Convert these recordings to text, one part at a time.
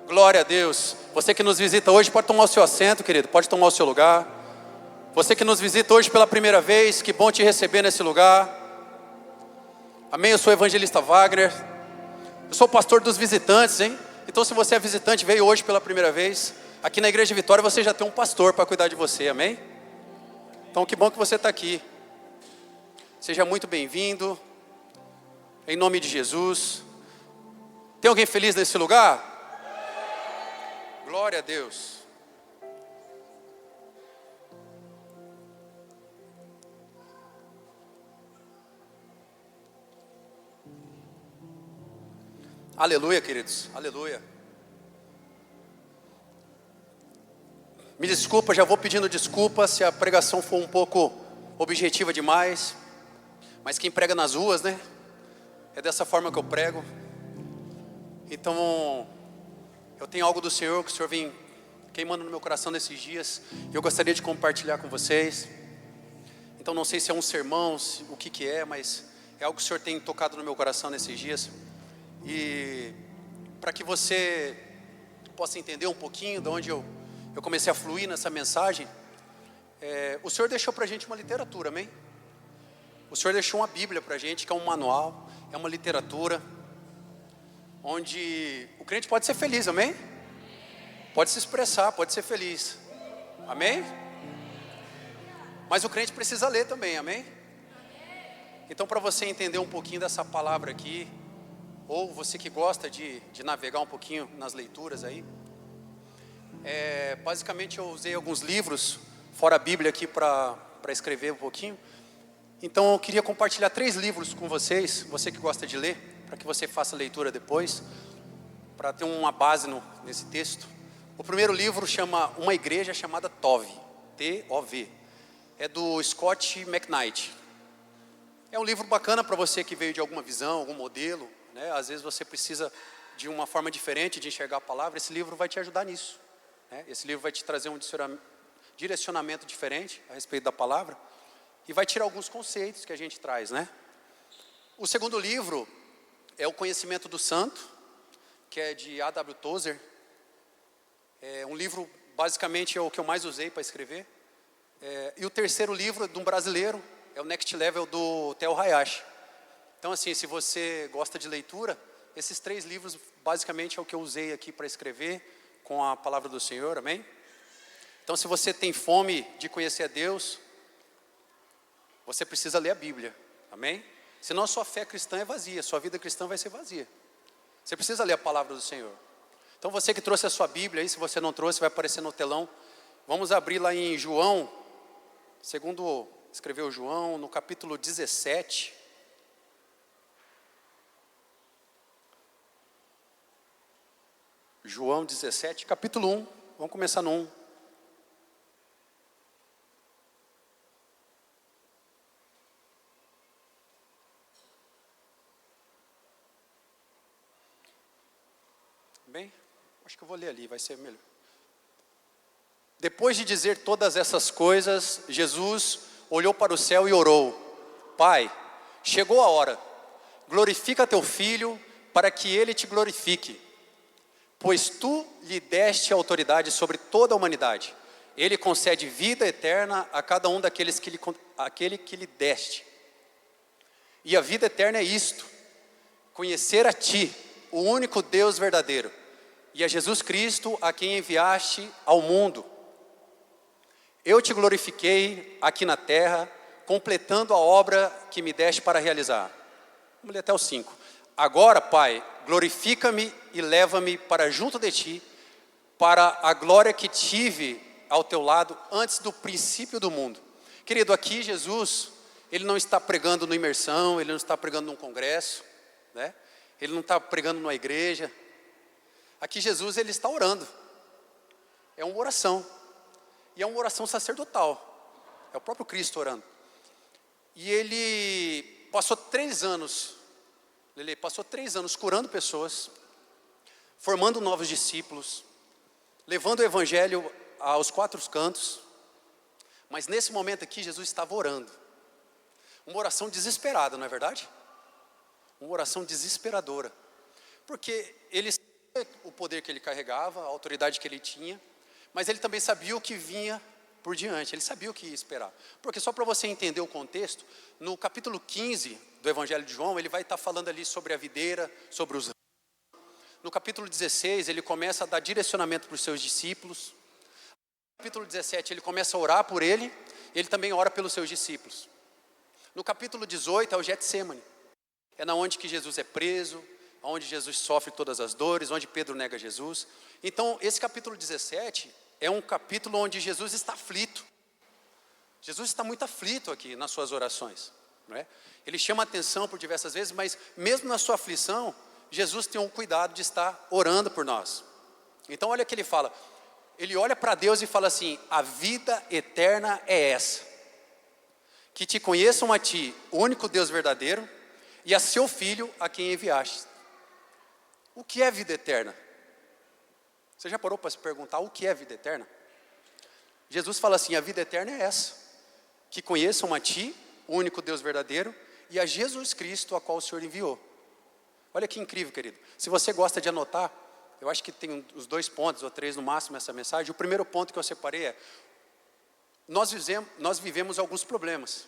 Glória a Deus. Você que nos visita hoje pode tomar o seu assento, querido. Pode tomar o seu lugar. Você que nos visita hoje pela primeira vez, que bom te receber nesse lugar. Amém, eu sou o evangelista Wagner. Eu sou o pastor dos visitantes, hein? Então se você é visitante, veio hoje pela primeira vez, aqui na Igreja Vitória você já tem um pastor para cuidar de você, amém? Então que bom que você está aqui. Seja muito bem-vindo. Em nome de Jesus. Tem alguém feliz nesse lugar? Glória a Deus. Aleluia, queridos, aleluia. Me desculpa, já vou pedindo desculpa se a pregação for um pouco objetiva demais. Mas quem prega nas ruas, né? É dessa forma que eu prego. Então, eu tenho algo do Senhor que o Senhor vem queimando no meu coração nesses dias. E eu gostaria de compartilhar com vocês. Então, não sei se é um sermão, o que é, mas é algo que o Senhor tem tocado no meu coração nesses dias. E para que você possa entender um pouquinho de onde eu comecei a fluir nessa mensagem, o Senhor deixou para a gente uma literatura, amém? O Senhor deixou uma Bíblia para a gente, que é um manual, é uma literatura, onde o crente pode ser feliz, amém? Pode se expressar, pode ser feliz, amém? Mas o crente precisa ler também, amém? Então, para você entender um pouquinho dessa palavra aqui, ou você que gosta de navegar um pouquinho nas leituras aí, basicamente eu usei alguns livros, fora a Bíblia aqui para escrever um pouquinho. Então eu queria compartilhar 3 livros com vocês, você que gosta de ler, para que você faça a leitura depois, para ter uma base nesse texto. O primeiro livro chama Uma Igreja Chamada Tov, T-O-V, é do Scott McKnight. É um livro bacana para você que veio de alguma visão, algum modelo, né? Às vezes você precisa de uma forma diferente de enxergar a palavra. Esse livro vai te ajudar nisso, né? Esse livro vai te trazer um direcionamento diferente a respeito da palavra e vai tirar alguns conceitos que a gente traz, né? O segundo livro é O Conhecimento do Santo, que é de A.W. Tozer. É um livro, basicamente, é o que eu mais usei para escrever. E o terceiro livro é de um brasileiro, é o Next Level do Theo Hayashi. Então, assim, se você gosta de leitura, esses 3 livros, basicamente, é o que eu usei aqui para escrever com a palavra do Senhor, amém? Então, se você tem fome de conhecer a Deus, você precisa ler a Bíblia, amém? Senão a sua fé cristã é vazia, sua vida cristã vai ser vazia. Você precisa ler a palavra do Senhor. Então, você que trouxe a sua Bíblia aí, se você não trouxe, vai aparecer no telão. Vamos abrir lá em João, segundo escreveu João, no capítulo 17. João 17, capítulo 1, vamos começar no 1. Bem, acho que eu vou ler ali, vai ser melhor. Depois de dizer todas essas coisas, Jesus olhou para o céu e orou: Pai, chegou a hora, glorifica teu filho para que ele te glorifique. Pois tu lhe deste autoridade sobre toda a humanidade. Ele concede vida eterna a cada um daqueles aquele que lhe deste. E a vida eterna é isto: conhecer a ti, o único Deus verdadeiro, e a Jesus Cristo, a quem enviaste ao mundo. Eu te glorifiquei aqui na terra, completando a obra que me deste para realizar. Vamos ler até o 5. Agora, Pai, glorifica-me e leva-me para junto de ti, para a glória que tive ao teu lado antes do princípio do mundo. Querido, aqui Jesus, ele não está pregando no imersão, ele não está pregando num congresso, né? Ele não está pregando numa igreja. Aqui Jesus, ele está orando. É uma oração. E é uma oração sacerdotal. É o próprio Cristo orando. E ele passou 3 anos... Ele passou 3 anos curando pessoas, formando novos discípulos, levando o evangelho aos 4 cantos. Mas nesse momento aqui, Jesus estava orando. Uma oração desesperada, não é verdade? Uma oração desesperadora. Porque ele sabia o poder poder que ele carregava, a autoridade que ele tinha, mas ele também sabia o que vinha por diante, ele sabia o que ia esperar. Porque só para você entender o contexto, no capítulo 15 do Evangelho de João, ele vai estar falando ali sobre a videira, sobre os... No capítulo 16, ele começa a dar direcionamento para os seus discípulos. No capítulo 17, ele começa a orar por ele também ora pelos seus discípulos. No capítulo 18, é o Getsêmani. É na onde que Jesus é preso, onde Jesus sofre todas as dores, onde Pedro nega Jesus. Então, esse capítulo 17 é um capítulo onde Jesus está aflito. Jesus está muito aflito aqui nas suas orações, não é? Ele chama a atenção por diversas vezes, mas mesmo na sua aflição, Jesus tem um cuidado de estar orando por nós. Então olha o que ele fala. Ele olha para Deus e fala assim: a vida eterna é essa, que te conheçam a ti, o único Deus verdadeiro, e a seu Filho, a quem enviaste. O que é vida eterna? Você já parou para se perguntar o que é vida eterna? Jesus fala assim: a vida eterna é essa, que conheçam a ti, o único Deus verdadeiro, e a Jesus Cristo, a qual o Senhor enviou. Olha que incrível, querido. Se você gosta de anotar, eu acho que tem os 2 pontos, ou 3 no máximo, essa mensagem. O primeiro ponto que eu separei é: nós vivemos alguns problemas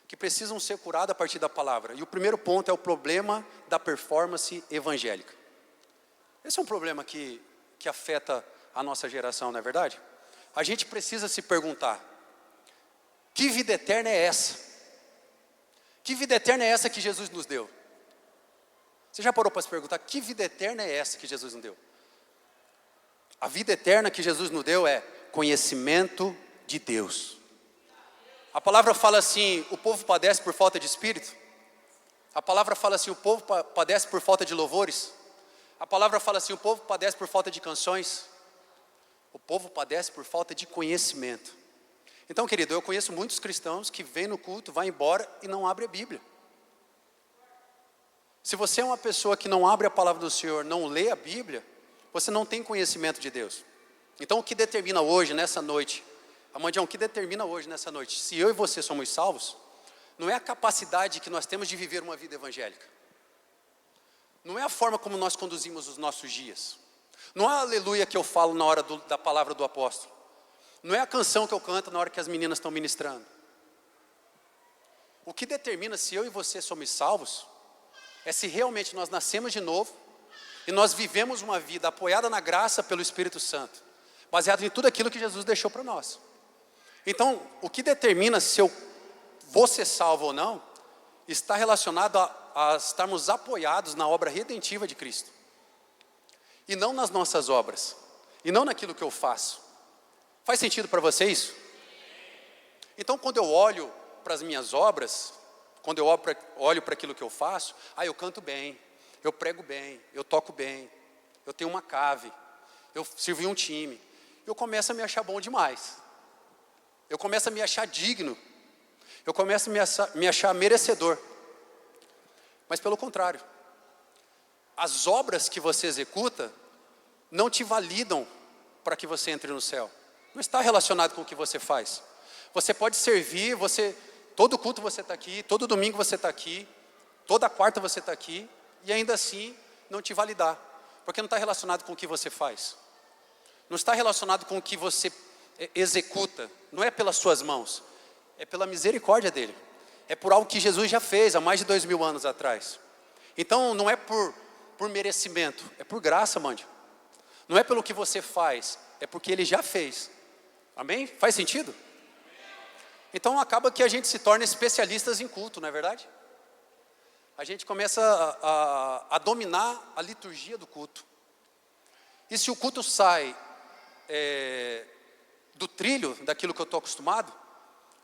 que precisam ser curados a partir da palavra. E o primeiro ponto é o problema da performance evangélica. Esse é um problema que afeta a nossa geração, não é verdade? A gente precisa se perguntar: que vida eterna é essa? Que vida eterna é essa que Jesus nos deu? Você já parou para se perguntar: que vida eterna é essa que Jesus nos deu? A vida eterna que Jesus nos deu é conhecimento de Deus. A palavra fala assim: o povo padece por falta de espírito. A palavra fala assim: o povo padece por falta de louvores. A palavra fala assim: o povo padece por falta de canções. O povo padece por falta de conhecimento. Então, querido, eu conheço muitos cristãos que vêm no culto, vão embora e não abrem a Bíblia. Se você é uma pessoa que não abre a palavra do Senhor, não lê a Bíblia, você não tem conhecimento de Deus. Então o que determina hoje, nessa noite, Amandião, o que determina hoje, nessa noite, se eu e você somos salvos, não é a capacidade que nós temos de viver uma vida evangélica. Não é a forma como nós conduzimos os nossos dias. Não é a aleluia que eu falo na hora da palavra do apóstolo. Não é a canção que eu canto na hora que as meninas estão ministrando. O que determina se eu e você somos salvos é se realmente nós nascemos de novo e nós vivemos uma vida apoiada na graça pelo Espírito Santo, baseado em tudo aquilo que Jesus deixou para nós. Então, o que determina se eu vou ser salvo ou não, está relacionado a estarmos apoiados na obra redentiva de Cristo. E não nas nossas obras, e não naquilo que eu faço. Faz sentido para você isso? Então, quando eu olho para as minhas obras, quando eu olho para aquilo que eu faço, eu canto bem, eu prego bem, eu toco bem, eu tenho uma cave, eu sirvo em um time. Eu começo a me achar bom demais. Eu começo a me achar digno. Eu começo a me achar merecedor. Mas pelo contrário, as obras que você executa não te validam para que você entre no céu. Não está relacionado com o que você faz. Você pode servir, todo culto você está aqui, todo domingo você está aqui, toda quarta você está aqui, e ainda assim não te validar, porque não está relacionado com o que você faz. Não está relacionado com o que você executa, não é pelas suas mãos, é pela misericórdia dele. É por algo que Jesus já fez há mais de 2000 anos atrás. Então não é por merecimento, é por graça, mande. Não é pelo que você faz, é porque ele já fez. Amém? Faz sentido? Então acaba que a gente se torna especialistas em culto, não é verdade? A gente começa a dominar a liturgia do culto. E se o culto sai do trilho, daquilo que eu estou acostumado,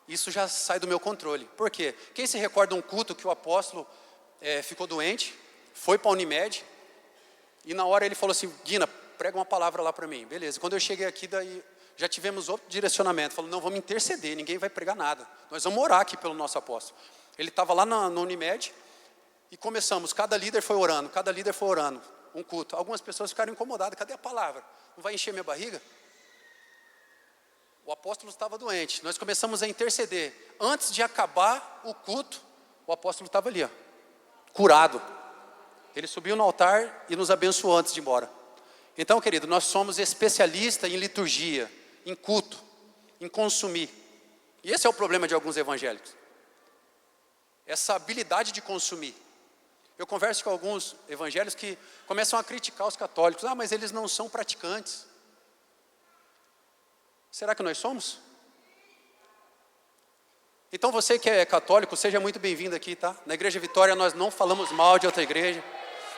isso já sai do meu controle. Por quê? Quem se recorda de um culto que o apóstolo ficou doente, foi para a Unimed, e na hora ele falou assim: Guina, prega uma palavra lá para mim. Beleza, quando eu cheguei aqui, daí já tivemos outro direcionamento. Falou: não, vamos interceder, ninguém vai pregar nada. Nós vamos orar aqui pelo nosso apóstolo. Ele estava lá na Unimed, e começamos, cada líder foi orando, um culto. Algumas pessoas ficaram incomodadas: cadê a palavra? Não vai encher minha barriga? O apóstolo estava doente, nós começamos a interceder. Antes de acabar o culto, o apóstolo estava ali, curado. Ele subiu no altar e nos abençoou antes de ir embora. Então, querido, nós somos especialistas em liturgia, em culto, em consumir. E esse é o problema de alguns evangélicos. Essa habilidade de consumir. Eu converso com alguns evangélicos que começam a criticar os católicos. Ah, mas eles não são praticantes. Será que nós somos? Então você que é católico, seja muito bem-vindo aqui, tá? Na Igreja Vitória nós não falamos mal de outra igreja.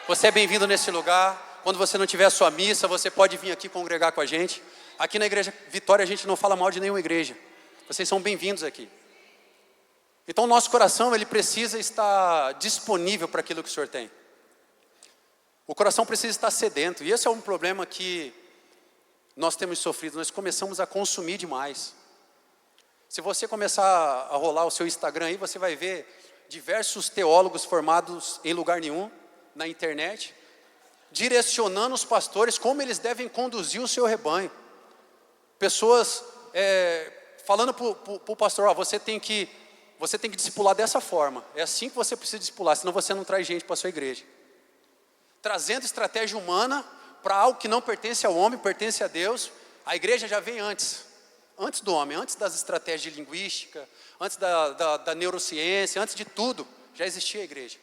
Você é bem-vindo nesse lugar. Quando você não tiver a sua missa, você pode vir aqui congregar com a gente. Aqui na Igreja Vitória a gente não fala mal de nenhuma igreja. Vocês são bem-vindos aqui. Então o nosso coração, ele precisa estar disponível para aquilo que o Senhor tem. O coração precisa estar sedento. E esse é um problema que nós temos sofrido. Nós começamos a consumir demais. Se você começar a rolar o seu Instagram aí, você vai ver diversos teólogos formados em lugar nenhum, na internet, direcionando os pastores como eles devem conduzir o seu rebanho. Pessoas falando para o pastor, ó, você tem que discipular dessa forma. É assim que você precisa discipular, senão você não traz gente para a sua igreja. Trazendo estratégia humana para algo que não pertence ao homem, pertence a Deus. A igreja já vem antes do homem, antes das estratégias de linguística, antes da neurociência, antes de tudo, já existia a igreja.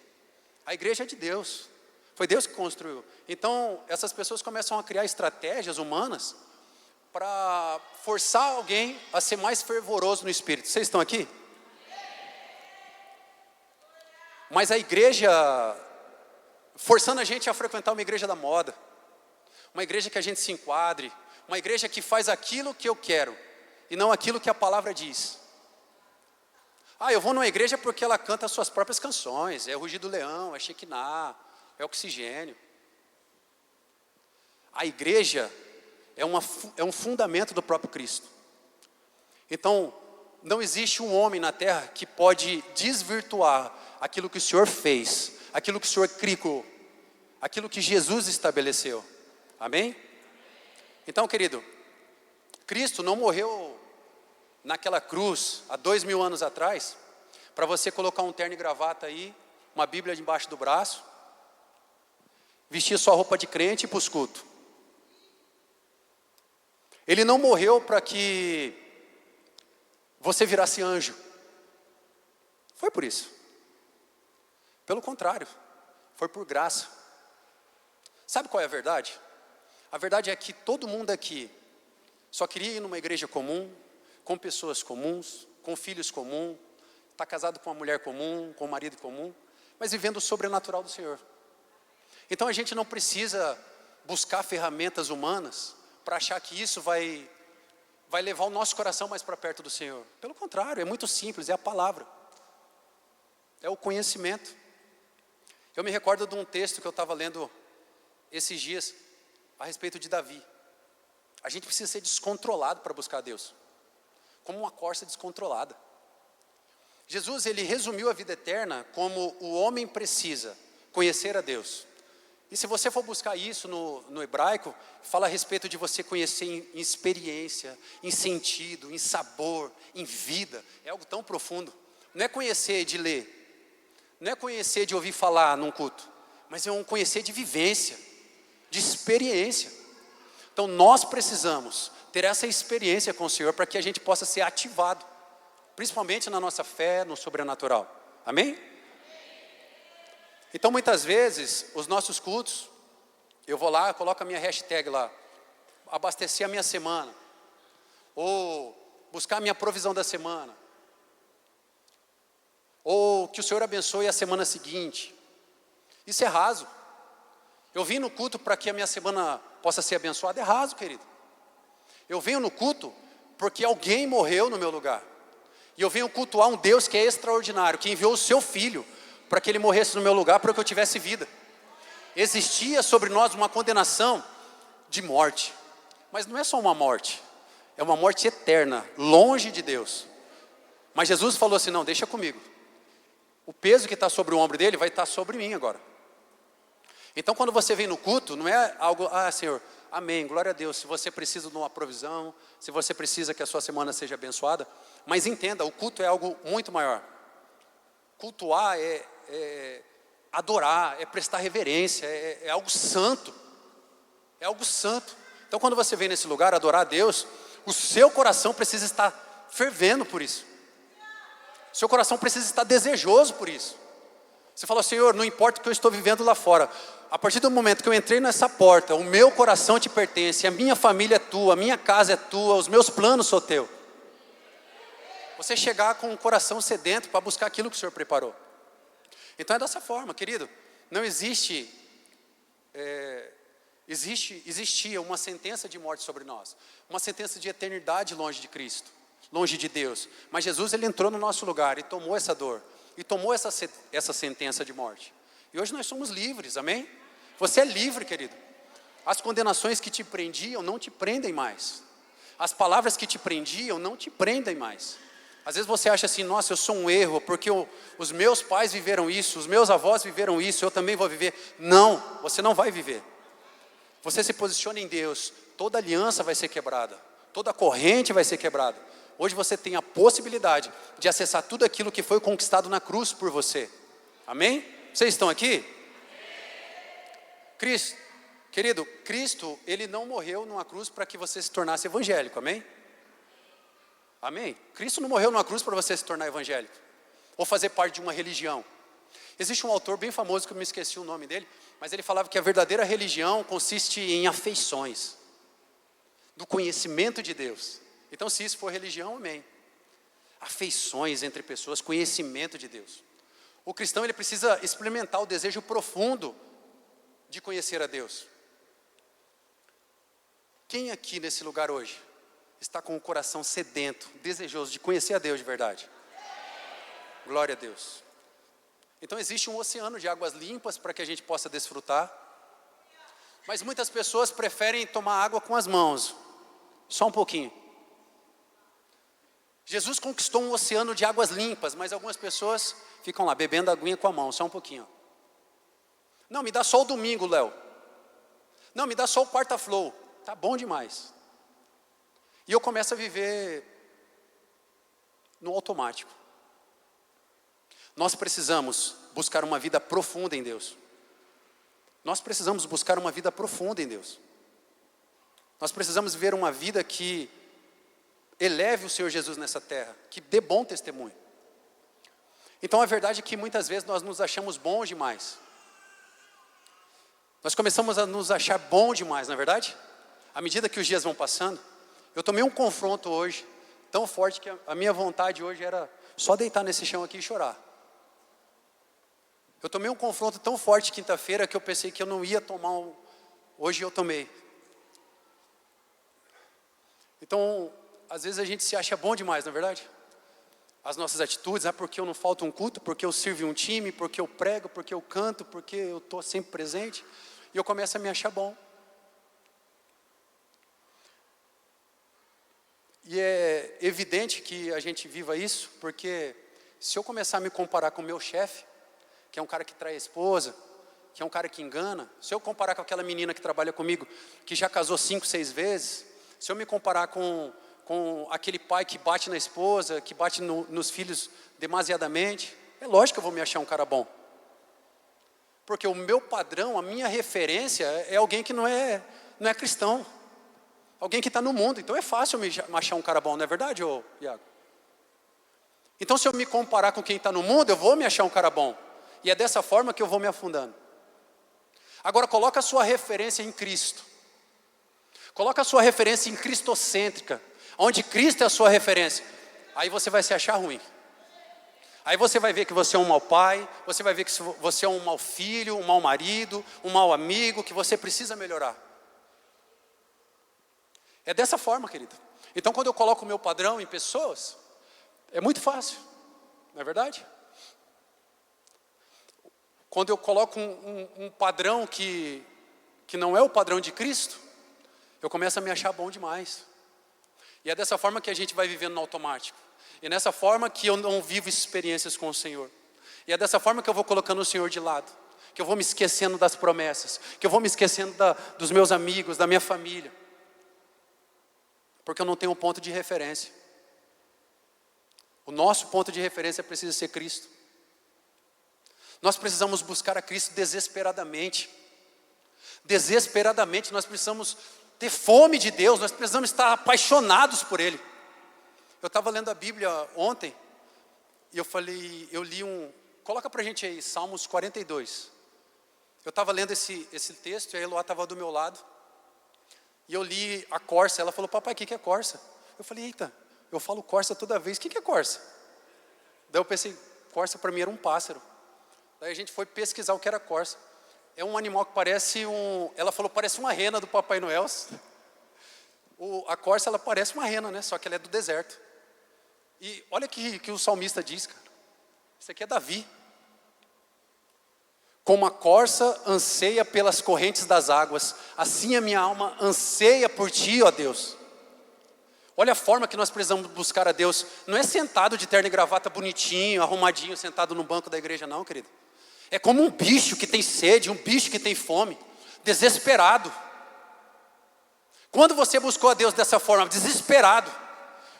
A igreja é de Deus, foi Deus que construiu. Então, essas pessoas começam a criar estratégias humanas para forçar alguém a ser mais fervoroso no espírito. Vocês estão aqui? Mas a igreja, forçando a gente a frequentar uma igreja da moda, uma igreja que a gente se enquadre, uma igreja que faz aquilo que eu quero, e não aquilo que a palavra diz. Ah, eu vou numa igreja porque ela canta as suas próprias canções, é Rugido do Leão, é Shekinah, é Oxigênio. A igreja é um fundamento do próprio Cristo. Então, não existe um homem na terra que pode desvirtuar aquilo que o Senhor fez, aquilo que o Senhor criou, aquilo que Jesus estabeleceu. Amém? Então, querido, Cristo não morreu naquela cruz, há 2000 anos atrás, para você colocar um terno e gravata aí, uma Bíblia debaixo do braço, vestir sua roupa de crente e ir para os cultos. Ele não morreu para que você virasse anjo. Foi por isso. Pelo contrário, foi por graça. Sabe qual é a verdade? A verdade é que todo mundo aqui só queria ir numa igreja comum, com pessoas comuns, com filhos comuns, está casado com uma mulher comum, com um marido comum, mas vivendo o sobrenatural do Senhor. Então a gente não precisa buscar ferramentas humanas para achar que isso vai levar o nosso coração mais para perto do Senhor. Pelo contrário, é muito simples, é a palavra. É o conhecimento. Eu me recordo de um texto que eu estava lendo esses dias, a respeito de Davi. A gente precisa ser descontrolado para buscar Deus. Como uma corça descontrolada. Jesus, ele resumiu a vida eterna como o homem precisa conhecer a Deus. E se você for buscar isso no hebraico, fala a respeito de você conhecer em experiência, em sentido, em sabor, em vida. É algo tão profundo. Não é conhecer de ler, não é conhecer de ouvir falar num culto, mas é um conhecer de vivência, de experiência. Então nós precisamos ter essa experiência com o Senhor para que a gente possa ser ativado, principalmente na nossa fé, no sobrenatural. Amém? Então muitas vezes, os nossos cultos, eu vou lá, coloco a minha hashtag lá, abastecer a minha semana, ou buscar a minha provisão da semana, ou que o Senhor abençoe a semana seguinte. Isso é raso. Eu vim no culto para que a minha semana possa ser abençoada, é raso, querido. Eu venho no culto porque alguém morreu no meu lugar. E eu venho cultuar um Deus que é extraordinário, que enviou o seu Filho para que ele morresse no meu lugar, para que eu tivesse vida. Existia sobre nós uma condenação de morte. Mas não é só uma morte, é uma morte eterna, longe de Deus. Mas Jesus falou assim, não, deixa comigo. O peso que está sobre o ombro dele vai estar sobre mim agora. Então quando você vem no culto, não é algo, Senhor, amém, glória a Deus. Se você precisa de uma provisão, se você precisa que a sua semana seja abençoada, mas entenda, o culto é algo muito maior. Cultuar é adorar, é prestar reverência, é algo santo. É algo santo. Então quando você vem nesse lugar adorar a Deus, o seu coração precisa estar fervendo por isso. O seu coração precisa estar desejoso por isso. Você fala, Senhor, não importa o que eu estou vivendo lá fora. A partir do momento que eu entrei nessa porta, o meu coração te pertence, a minha família é tua, a minha casa é tua, os meus planos são teus. Você chegar com o coração sedento para buscar aquilo que o Senhor preparou. Então é dessa forma, querido. Não existia uma sentença de morte sobre nós. Uma sentença de eternidade longe de Cristo, longe de Deus. Mas Jesus, ele entrou no nosso lugar e tomou essa dor. E tomou essa sentença de morte. E hoje nós somos livres, amém? Você é livre, querido. As condenações que te prendiam não te prendem mais. As palavras que te prendiam não te prendem mais. Às vezes você acha assim, nossa, eu sou um erro, porque os meus pais viveram isso, os meus avós viveram isso, eu também vou viver. Não, você não vai viver. Você se posiciona em Deus, toda aliança vai ser quebrada, toda corrente vai ser quebrada. Hoje você tem a possibilidade de acessar tudo aquilo que foi conquistado na cruz por você. Amém? Vocês estão aqui? Cristo, querido, Cristo, ele não morreu numa cruz para que você se tornasse evangélico, amém? Amém? Cristo não morreu numa cruz para você se tornar evangélico, ou fazer parte de uma religião. Existe um autor bem famoso, que eu me esqueci o nome dele, mas ele falava que a verdadeira religião consiste em afeições, do conhecimento de Deus. Então se isso for religião, amém. Afeições entre pessoas, conhecimento de Deus. O cristão, ele precisa experimentar o desejo profundo de conhecer a Deus. Quem aqui nesse lugar hoje está com o coração sedento, desejoso de conhecer a Deus de verdade? Glória a Deus. Então existe um oceano de águas limpas para que a gente possa desfrutar. Mas muitas pessoas preferem tomar água com as mãos. Só um pouquinho. Jesus conquistou um oceano de águas limpas, mas algumas pessoas ficam lá bebendo aguinha com a mão, só um pouquinho. Não, me dá só o domingo, Léo. Não, me dá só o quarta-flow. Tá bom demais. E eu começo a viver no automático. Nós precisamos buscar uma vida profunda em Deus. Nós precisamos buscar uma vida profunda em Deus. Nós precisamos viver uma vida que eleve o Senhor Jesus nessa terra, que dê bom testemunho. Então a verdade é que muitas vezes nós nos achamos bons demais. Nós começamos a nos achar bom demais, não é verdade? À medida que os dias vão passando, eu tomei um confronto hoje, tão forte que a minha vontade hoje era só deitar nesse chão aqui e chorar. Eu tomei um confronto tão forte quinta-feira que eu pensei que eu não ia tomar hoje eu tomei. Então, às vezes a gente se acha bom demais, não é verdade? As nossas atitudes, porque eu não falto um culto, porque eu sirvo em um time, porque eu prego, porque eu canto, porque eu estou sempre presente. E eu começo a me achar bom. E é evidente que a gente viva isso, porque se eu começar a me comparar com o meu chefe, que é um cara que trai a esposa, que é um cara que engana, se eu comparar com aquela menina que trabalha comigo, que já casou 5, 6 vezes, se eu me comparar com aquele pai que bate na esposa, que bate nos filhos demasiadamente, é lógico que eu vou me achar um cara bom. Porque o meu padrão, a minha referência é alguém que não é cristão. Alguém que está no mundo. Então é fácil eu me achar um cara bom, não é verdade, Iago? Então se eu me comparar com quem está no mundo, eu vou me achar um cara bom. E é dessa forma que eu vou me afundando. Agora coloca a sua referência em Cristo. Coloca a sua referência em cristocêntrica, onde Cristo é a sua referência. Aí você vai se achar ruim. Aí você vai ver que você é um mau pai, você vai ver que você é um mau filho, um mau marido, um mau amigo, que você precisa melhorar. É dessa forma, querido. Então quando eu coloco o meu padrão em pessoas, é muito fácil, não é verdade? Quando eu coloco um padrão que não é o padrão de Cristo, eu começo a me achar bom demais. E é dessa forma que a gente vai vivendo no automático. E é dessa forma que eu não vivo experiências com o Senhor. E é dessa forma que eu vou colocando o Senhor de lado. Que eu vou me esquecendo das promessas. Que eu vou me esquecendo dos meus amigos, da minha família. Porque eu não tenho um ponto de referência. O nosso ponto de referência precisa ser Cristo. Nós precisamos buscar a Cristo desesperadamente. desesperadamente. Nós precisamos ter fome de Deus, nós precisamos estar apaixonados por Ele. Eu estava lendo a Bíblia ontem, e eu li coloca pra gente aí, Salmos 42. Eu estava lendo esse texto, e a Eloá estava do meu lado, e eu li a corça. Ela falou: papai, o que é corça? Eu falei: eita, eu falo corça toda vez, o que é corça? Daí eu pensei, corça para mim era um pássaro. Daí a gente foi pesquisar o que era corça. É um animal que parece ela falou, parece uma rena do Papai Noel. A corça, ela parece uma rena, né? Só que ela é do deserto. E olha que o salmista diz, cara. Isso aqui é Davi. Como a corça anseia pelas correntes das águas, assim a minha alma anseia por ti, ó Deus. Olha a forma que nós precisamos buscar a Deus. Não é sentado de terno e gravata bonitinho, arrumadinho, sentado no banco da igreja, não, querido. É como um bicho que tem sede, um bicho que tem fome, desesperado. Quando você buscou a Deus dessa forma, desesperado,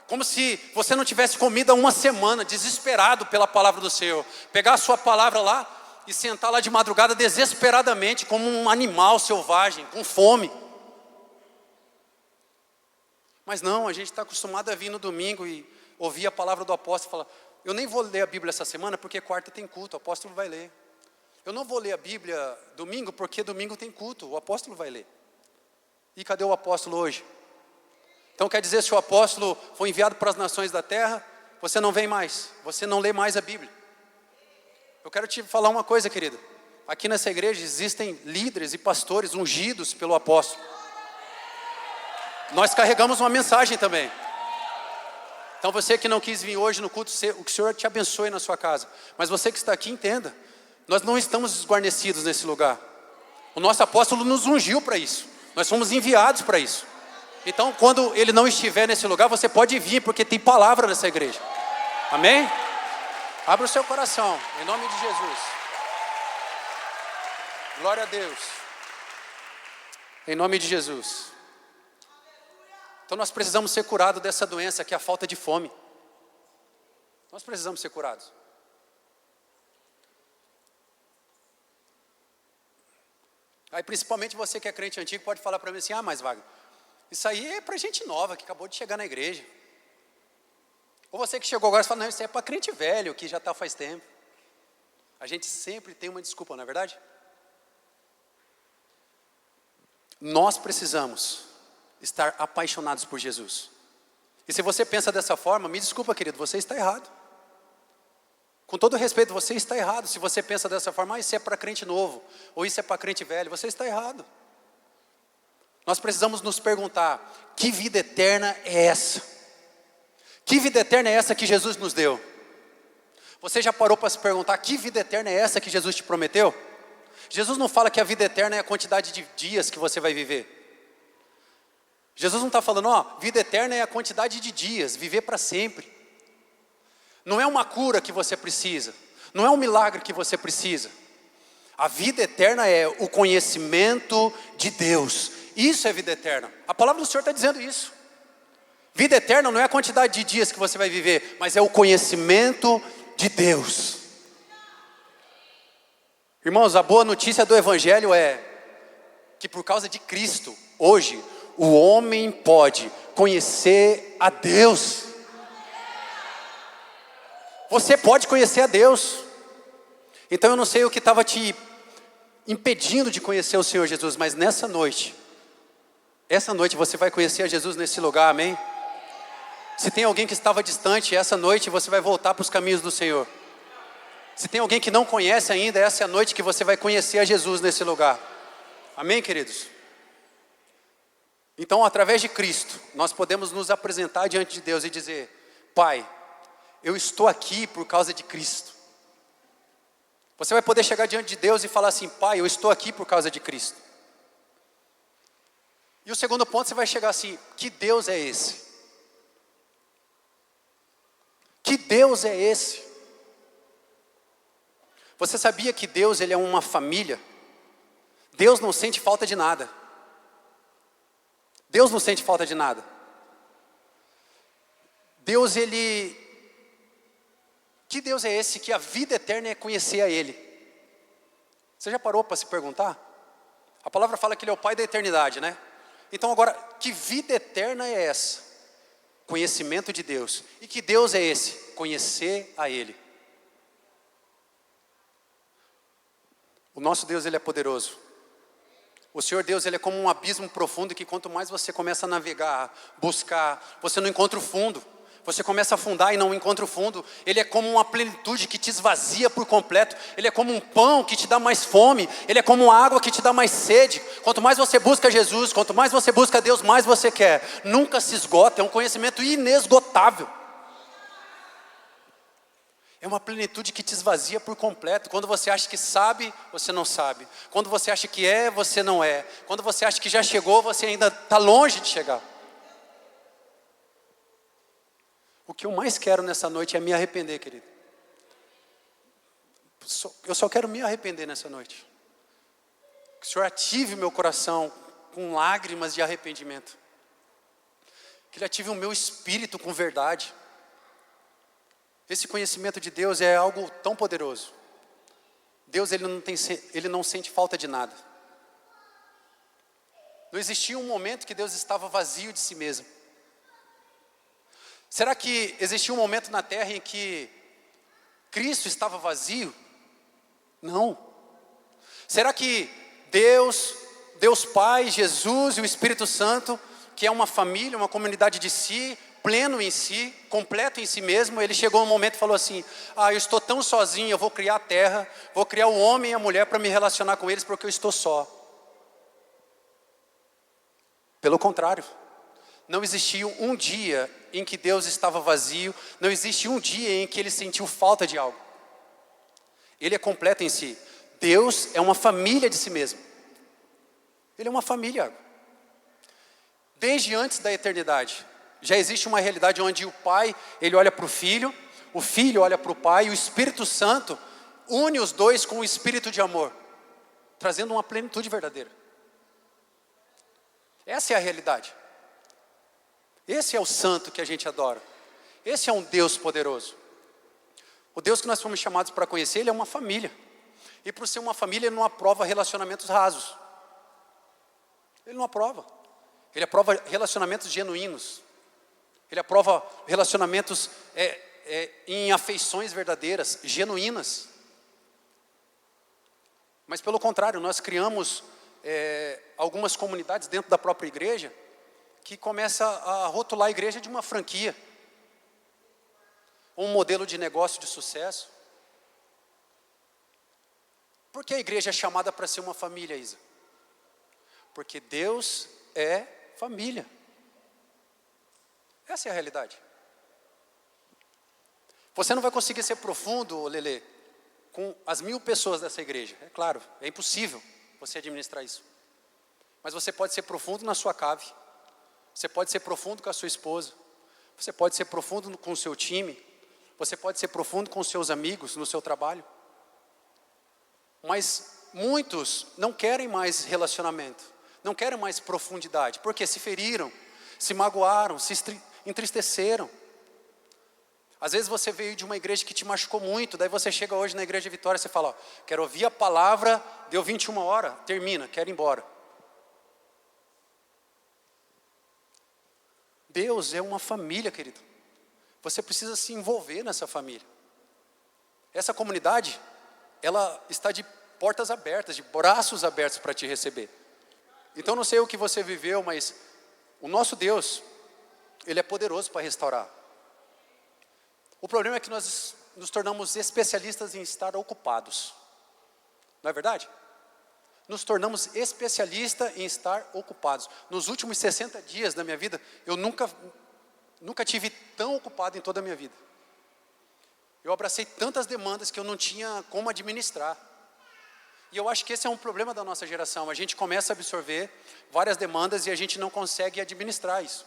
como se você não tivesse comido há uma semana, desesperado pela palavra do Senhor, pegar a sua palavra lá e sentar lá de madrugada desesperadamente, como um animal selvagem, com fome. Mas não, a gente está acostumado a vir no domingo e ouvir a palavra do apóstolo e falar: eu nem vou ler a Bíblia essa semana porque quarta tem culto, o apóstolo vai ler. Eu não vou ler a Bíblia domingo porque domingo tem culto, o apóstolo vai ler. E cadê o apóstolo hoje? Então quer dizer, se o apóstolo foi enviado para as nações da terra, você não vem mais, você não lê mais a Bíblia. Eu quero te falar uma coisa, querido. Aqui nessa igreja existem líderes e pastores ungidos pelo apóstolo. Nós carregamos uma mensagem também. Então você que não quis vir hoje no culto, o que o Senhor te abençoe na sua casa. Mas você que está aqui, entenda. Nós não estamos desguarnecidos nesse lugar. O nosso apóstolo nos ungiu para isso. Nós fomos enviados para isso. Então quando ele não estiver nesse lugar, você pode vir, porque tem palavra nessa igreja. Amém? Abra o seu coração, em nome de Jesus. Glória a Deus. Em nome de Jesus. Então nós precisamos ser curados dessa doença, que é a falta de fome. Nós precisamos ser curados. Aí principalmente você que é crente antigo pode falar para mim assim: ah, mas Wagner, isso aí é para gente nova, que acabou de chegar na igreja. Ou você que chegou agora e fala: não, isso aí é para crente velho, que já está faz tempo. A gente sempre tem uma desculpa, não é verdade? Nós precisamos estar apaixonados por Jesus. E se você pensa dessa forma, me desculpa, querido, você está errado. Com todo respeito, você está errado. Se você pensa dessa forma: ah, isso é para crente novo, ou isso é para crente velho, você está errado. Nós precisamos nos perguntar: que vida eterna é essa? Que vida eterna é essa que Jesus nos deu? Você já parou para se perguntar: que vida eterna é essa que Jesus te prometeu? Jesus não fala que a vida eterna é a quantidade de dias que você vai viver. Jesus não está falando: ó, vida eterna é a quantidade de dias, viver para sempre. Não é uma cura que você precisa, não é um milagre que você precisa. A vida eterna é o conhecimento de Deus. Isso é vida eterna. A palavra do Senhor está dizendo isso. Vida eterna não é a quantidade de dias que você vai viver, mas é o conhecimento de Deus. Irmãos, a boa notícia do Evangelho é que por causa de Cristo, hoje, o homem pode conhecer a Deus. Você pode conhecer a Deus. Então eu não sei o que estava te impedindo de conhecer o Senhor Jesus, mas essa noite você vai conhecer a Jesus nesse lugar, amém? Se tem alguém que estava distante, essa noite você vai voltar para os caminhos do Senhor. Se tem alguém que não conhece ainda, essa é a noite que você vai conhecer a Jesus nesse lugar. Amém, queridos? Então, através de Cristo, nós podemos nos apresentar diante de Deus e dizer: Pai, eu estou aqui por causa de Cristo. Você vai poder chegar diante de Deus e falar assim: Pai, eu estou aqui por causa de Cristo. E o segundo ponto, você vai chegar assim: que Deus é esse? Que Deus é esse? Você sabia que Deus, ele é uma família? Deus não sente falta de nada. Deus não sente falta de nada. Deus, que Deus é esse que a vida eterna é conhecer a Ele? Você já parou para se perguntar? A palavra fala que Ele é o Pai da eternidade, né? Então agora, que vida eterna é essa? Conhecimento de Deus. E que Deus é esse? Conhecer a Ele. O nosso Deus, Ele é poderoso. O Senhor Deus, Ele é como um abismo profundo que quanto mais você começa a navegar, buscar, você não encontra o fundo. Você começa a afundar e não encontra o fundo. Ele é como uma plenitude que te esvazia por completo. Ele é como um pão que te dá mais fome. Ele é como uma água que te dá mais sede. Quanto mais você busca Jesus, quanto mais você busca Deus, mais você quer. Nunca se esgota, é um conhecimento inesgotável. É uma plenitude que te esvazia por completo. Quando você acha que sabe, você não sabe. Quando você acha que é, você não é. Quando você acha que já chegou, você ainda está longe de chegar. O que eu mais quero nessa noite é me arrepender, querido. Eu só quero me arrepender nessa noite. Que o Senhor ative meu coração com lágrimas de arrependimento. Que Ele ative o meu espírito com verdade. Esse conhecimento de Deus é algo tão poderoso. Deus, Ele não sente falta de nada. Não existia um momento que Deus estava vazio de si mesmo. Será que existia um momento na terra em que Cristo estava vazio? Não. Será que Deus Pai, Jesus e o Espírito Santo, que é uma família, uma comunidade de si, pleno em si, completo em si mesmo, Ele chegou um momento e falou assim: eu estou tão sozinho, eu vou criar a terra, vou criar o homem e a mulher para me relacionar com eles porque eu estou só. Pelo contrário, não existiu um dia em que Deus estava vazio, não existe um dia em que Ele sentiu falta de algo. Ele é completo em si. Deus é uma família de si mesmo. Ele é uma família. Desde antes da eternidade, já existe uma realidade onde o Pai, Ele olha para o Filho olha para o Pai, e o Espírito Santo une os dois com o Espírito de amor, trazendo uma plenitude verdadeira. Essa é a realidade. Esse é o santo que a gente adora. Esse é um Deus poderoso. O Deus que nós fomos chamados para conhecer, Ele é uma família. E por ser uma família, Ele não aprova relacionamentos rasos. Ele não aprova. Ele aprova relacionamentos genuínos. Ele aprova relacionamentos em afeições verdadeiras, genuínas. Mas pelo contrário, nós criamos algumas comunidades dentro da própria igreja que começa a rotular a igreja de uma franquia, um modelo de negócio de sucesso. Por que a igreja é chamada para ser uma família, Isa? Porque Deus é família. Essa é a realidade. Você não vai conseguir ser profundo, Lelê, com as 1000 pessoas dessa igreja. É claro, é impossível você administrar isso. Mas você pode ser profundo na sua cave. Você pode ser profundo com a sua esposa. Você pode ser profundo com o seu time. Você pode ser profundo com os seus amigos, no seu trabalho. Mas muitos não querem mais relacionamento. Não querem mais profundidade. Porque se feriram, se magoaram, se entristeceram. Às vezes você veio de uma igreja que te machucou muito. Daí você chega hoje na igreja Vitória e você fala: quero ouvir a palavra, deu 21 horas, termina, quero ir embora. Deus é uma família, querido. Você precisa se envolver nessa família. Essa comunidade, ela está de portas abertas, de braços abertos para te receber. Então não sei o que você viveu, mas o nosso Deus, Ele é poderoso para restaurar. O problema é que nós nos tornamos especialistas em estar ocupados. Não é verdade? Nos tornamos especialistas em estar ocupados. Nos últimos 60 dias da minha vida, eu nunca tive tão ocupado em toda a minha vida. Eu abracei tantas demandas que eu não tinha como administrar. E eu acho que esse é um problema da nossa geração. A gente começa a absorver várias demandas e a gente não consegue administrar isso.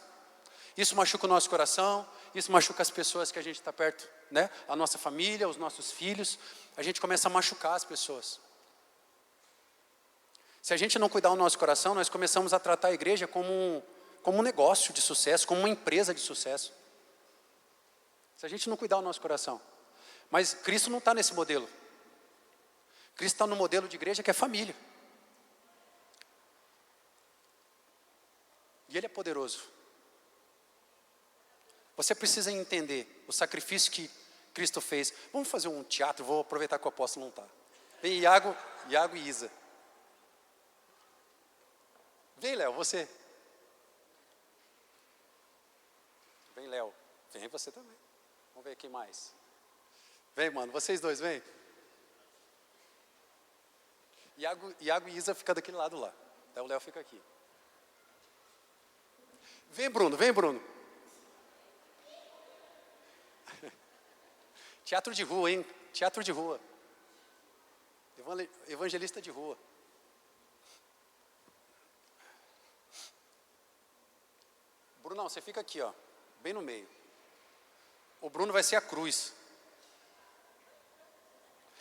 Isso machuca o nosso coração, isso machuca as pessoas que a gente está perto, né? A nossa família, os nossos filhos. A gente começa a machucar as pessoas. Se a gente não cuidar do nosso coração, nós começamos a tratar a igreja como um negócio de sucesso, como uma empresa de sucesso. Se a gente não cuidar do nosso coração. Mas Cristo não está nesse modelo. Cristo está no modelo de igreja que é família. E Ele é poderoso. Você precisa entender o sacrifício que Cristo fez. Vamos fazer um teatro, vou aproveitar que o apóstolo não está. Vem Iago e Isa. Vem, Léo, você. Vem, Léo. Vem você também. Vamos ver quem mais. Vem, mano, vocês dois, vem. Iago e Isa ficam daquele lado lá. Então o Léo fica aqui. Vem, Bruno, vem, Bruno. Teatro de rua, hein? Teatro de rua. Evangelista de rua. Brunão, você fica aqui, ó, bem no meio. O Bruno vai ser a cruz.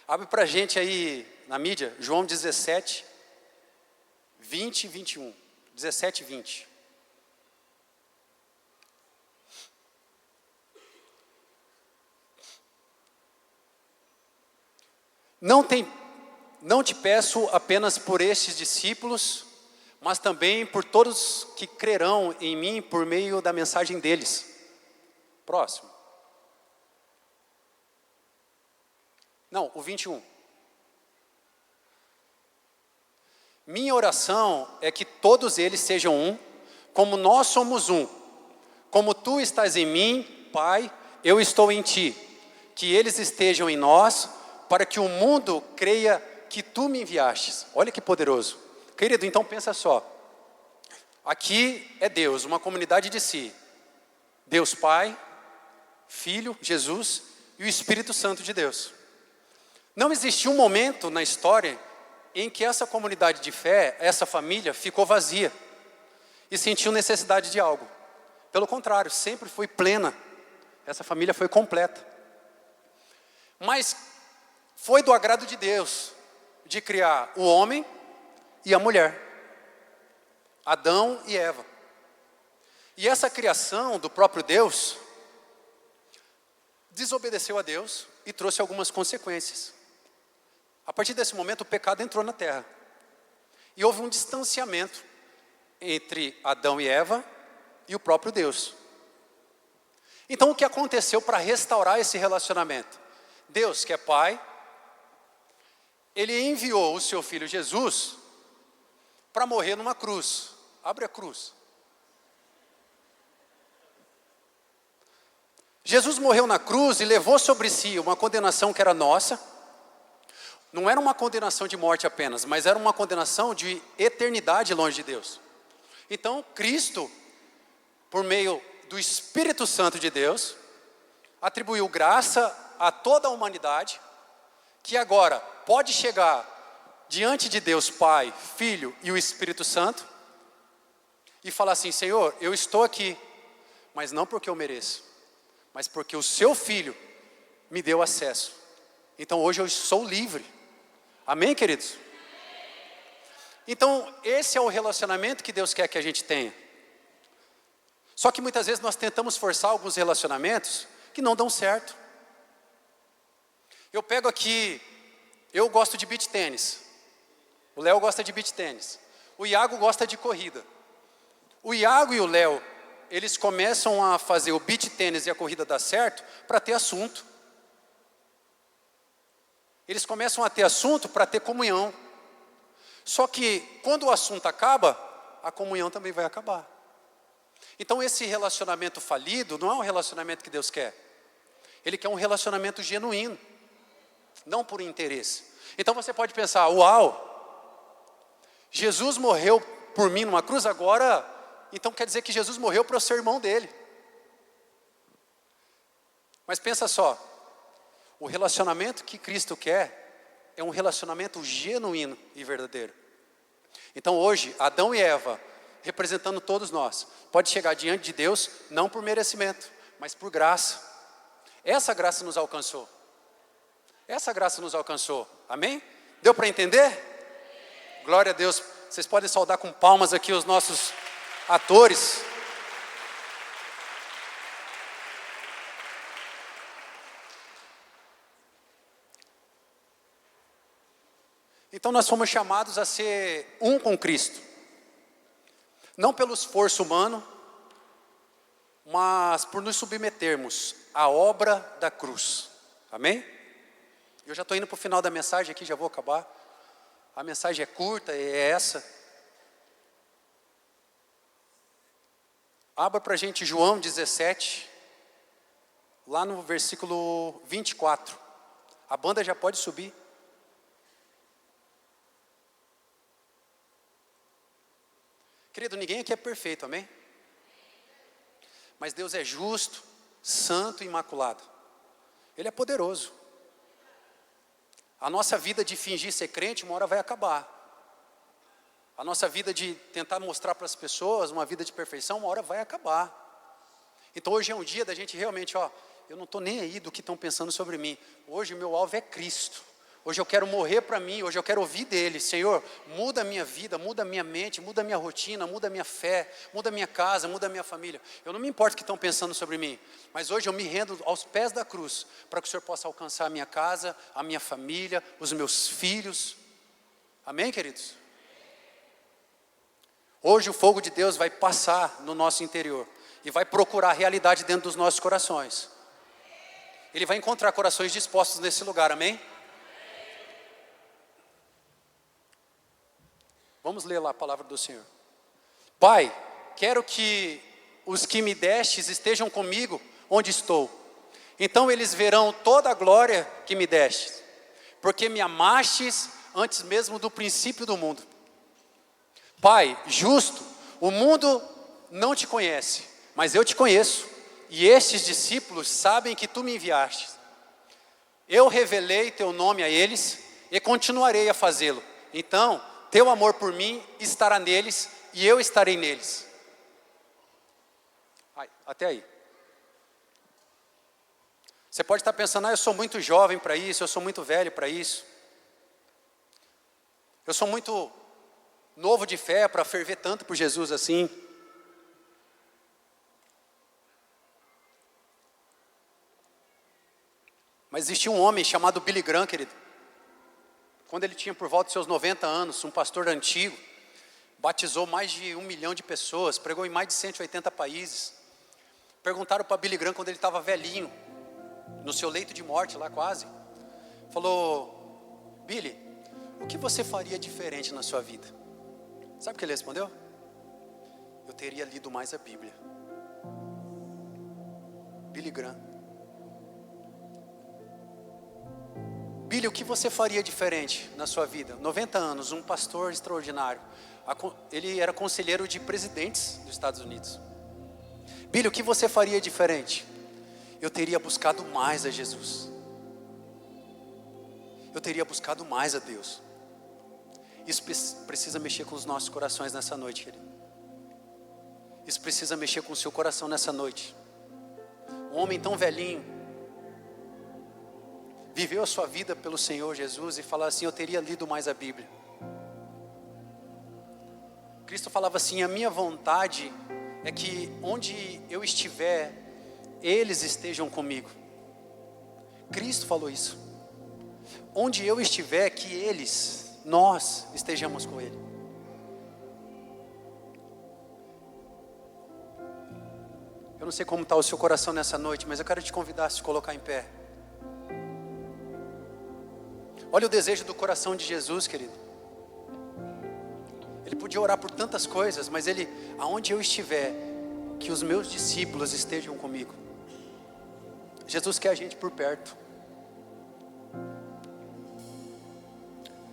Abre pra gente aí na mídia, João 17, 20 e 21. 17 e 20. Não te peço apenas por estes discípulos, mas também por todos que crerão em mim por meio da mensagem deles. Próximo. Não, o 21. Minha oração é que todos eles sejam um, como nós somos um. Como tu estás em mim, Pai, eu estou em ti. Que eles estejam em nós, para que o mundo creia que tu me enviastes. Olha que poderoso. Querido, então pensa só. Aqui é Deus, uma comunidade de si. Deus Pai, Filho, Jesus e o Espírito Santo de Deus. Não existiu um momento na história em que essa comunidade de fé, essa família, ficou vazia e sentiu necessidade de algo. Pelo contrário, sempre foi plena. Essa família foi completa. Mas foi do agrado de Deus de criar o homem e a mulher, Adão e Eva. E essa criação do próprio Deus desobedeceu a Deus e trouxe algumas consequências. A partir desse momento o pecado entrou na terra. E houve um distanciamento entre Adão e Eva e o próprio Deus. Então o que aconteceu para restaurar esse relacionamento? Deus, que é Pai, Ele enviou o seu Filho Jesus para morrer numa cruz. Abre a cruz. Jesus morreu na cruz e levou sobre si uma condenação que era nossa. Não era uma condenação de morte apenas, mas era uma condenação de eternidade longe de Deus. Então Cristo, por meio do Espírito Santo de Deus, atribuiu graça a toda a humanidade, que agora pode chegar diante de Deus Pai, Filho e o Espírito Santo, e falar assim: Senhor, eu estou aqui, mas não porque eu mereço, mas porque o seu Filho me deu acesso. Então hoje eu sou livre. Amém, queridos? Então esse é o relacionamento que Deus quer que a gente tenha. Só que muitas vezes nós tentamos forçar alguns relacionamentos que não dão certo. Eu pego aqui, eu gosto de beach tênis. O Léo gosta de beach tênis. O Iago gosta de corrida. O Iago e o Léo, eles começam a fazer o beach tênis e a corrida dar certo para ter assunto. Eles começam a ter assunto para ter comunhão. Só que quando o assunto acaba, a comunhão também vai acabar. Então esse relacionamento falido não é um relacionamento que Deus quer. Ele quer um relacionamento genuíno, não por interesse. Então você pode pensar: uau, Jesus morreu por mim numa cruz, agora, então quer dizer que Jesus morreu para eu ser irmão dele. Mas pensa só, o relacionamento que Cristo quer é um relacionamento genuíno e verdadeiro. Então hoje, Adão e Eva, representando todos nós, pode chegar diante de Deus, não por merecimento, mas por graça. Essa graça nos alcançou. Essa graça nos alcançou. Amém? Deu para entender? Glória a Deus. Vocês podem saudar com palmas aqui os nossos atores. Então nós fomos chamados a ser um com Cristo. não pelo esforço humano, mas por nos submetermos à obra da cruz. Amém? Eu já estou indo para o final da mensagem aqui, já vou acabar. A mensagem é curta, é essa. Abra para a gente João 17, lá no versículo 24. A banda já pode subir. Querido, ninguém aqui é perfeito, amém? Mas Deus é justo, santo e imaculado. Ele é poderoso. A nossa vida de fingir ser crente, uma hora vai acabar. A nossa vida de tentar mostrar para as pessoas uma vida de perfeição, uma hora vai acabar. Então hoje é um dia da gente realmente, eu não estou nem aí do que estão pensando sobre mim. Hoje o meu alvo é Cristo. Hoje eu quero morrer para mim, hoje eu quero ouvir dele. Senhor, muda a minha vida, muda a minha mente, muda a minha rotina, muda a minha fé, muda a minha casa, muda a minha família. Eu não me importo o que estão pensando sobre mim, mas hoje eu me rendo aos pés da cruz, para que o Senhor possa alcançar a minha casa, a minha família, os meus filhos. Amém, queridos? Hoje o fogo de Deus vai passar no nosso interior e vai procurar a realidade dentro dos nossos corações. Ele vai encontrar corações dispostos nesse lugar, amém? Vamos ler lá a palavra do Senhor. Pai, quero que os que me destes estejam comigo onde estou. Então eles verão toda a glória que me destes, porque me amastes antes mesmo do princípio do mundo. Pai, justo, o mundo não te conhece, mas eu te conheço, e estes discípulos sabem que tu me enviaste. Eu revelei teu nome a eles e continuarei a fazê-lo. Então, teu amor por mim estará neles e eu estarei neles. Até aí. Você pode estar pensando, eu sou muito jovem para isso, eu sou muito velho para isso. Eu sou muito novo de fé para ferver tanto por Jesus assim. Mas existia um homem chamado Billy Graham, querido. Quando ele tinha por volta de seus 90 anos, um pastor antigo, batizou mais de 1 milhão de pessoas, pregou em mais de 180 países. Perguntaram para Billy Graham quando ele estava velhinho, no seu leito de morte lá quase. Falou, Billy, o que você faria diferente na sua vida? Sabe o que ele respondeu? Eu teria lido mais a Bíblia. Billy Graham. Billy, o que você faria diferente na sua vida? 90 anos, um pastor extraordinário. Ele era conselheiro de presidentes dos Estados Unidos. Billy, o que você faria diferente? Eu teria buscado mais a Jesus. Eu teria buscado mais a Deus. Isso precisa mexer com os nossos corações nessa noite, querido. Isso precisa mexer com o seu coração nessa noite. Um homem tão velhinho, viveu a sua vida pelo Senhor Jesus e falava assim, eu teria lido mais a Bíblia. Cristo falava assim, a minha vontade é que onde eu estiver, eles estejam comigo. Cristo falou isso. Onde eu estiver, que eles, nós estejamos com Ele. Eu não sei como está o seu coração nessa noite, mas eu quero te convidar a se colocar em pé. Olha o desejo do coração de Jesus, querido. Ele podia orar por tantas coisas, mas ele, aonde eu estiver, que os meus discípulos estejam comigo. Jesus quer a gente por perto.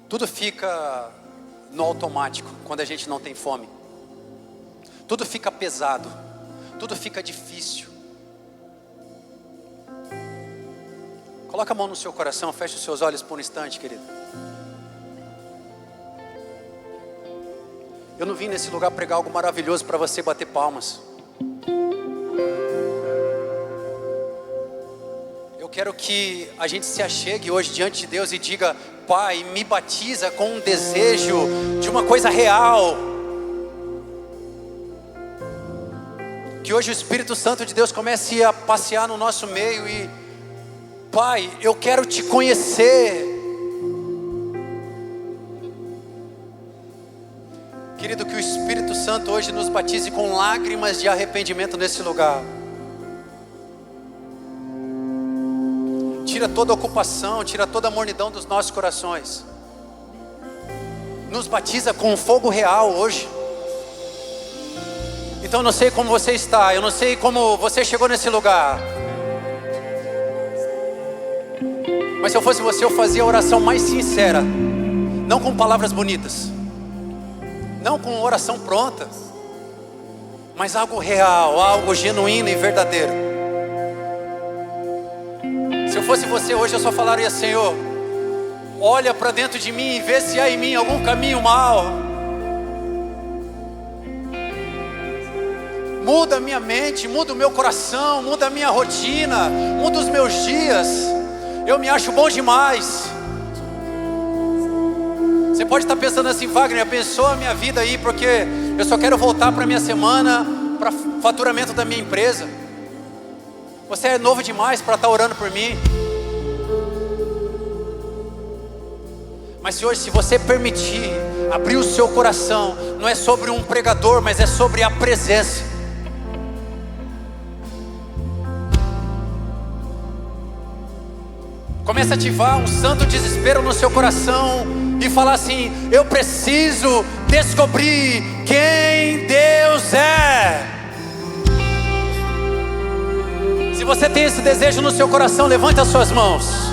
Tudo fica no automático quando a gente não tem fome. Tudo fica pesado. Tudo fica difícil. Coloca a mão no seu coração, feche os seus olhos por um instante, querido. Eu não vim nesse lugar pregar algo maravilhoso para você bater palmas. Eu quero que a gente se achegue hoje diante de Deus e diga, Pai, me batiza com um desejo de uma coisa real. Que hoje o Espírito Santo de Deus comece a passear no nosso meio e, Pai, eu quero te conhecer. Querido, que o Espírito Santo Santo hoje nos batize com lágrimas de arrependimento nesse lugar. Tira toda a ocupação, tira toda a mornidão dos nossos corações. Nos batiza com fogo real hoje. Então eu não sei como você está, eu não sei como você chegou nesse lugar. Mas se eu fosse você, eu fazia a oração mais sincera. Não com palavras bonitas, não com oração pronta, mas algo real, algo genuíno e verdadeiro. Se eu fosse você hoje, eu só falaria: Senhor, olha para dentro de mim e vê se há em mim algum caminho mau. Muda a minha mente, muda o meu coração, muda a minha rotina, muda os meus dias. Eu me acho bom demais. Você pode estar pensando assim: Wagner, abençoa a minha vida aí, porque eu só quero voltar para a minha semana, para faturamento da minha empresa. Você é novo demais para estar orando por mim. Mas se hoje, se você permitir, abrir o seu coração, não é sobre um pregador, mas é sobre a presença. Comece a ativar um santo desespero no seu coração e falar assim: eu preciso descobrir quem Deus é. Se você tem esse desejo no seu coração, levante as suas mãos.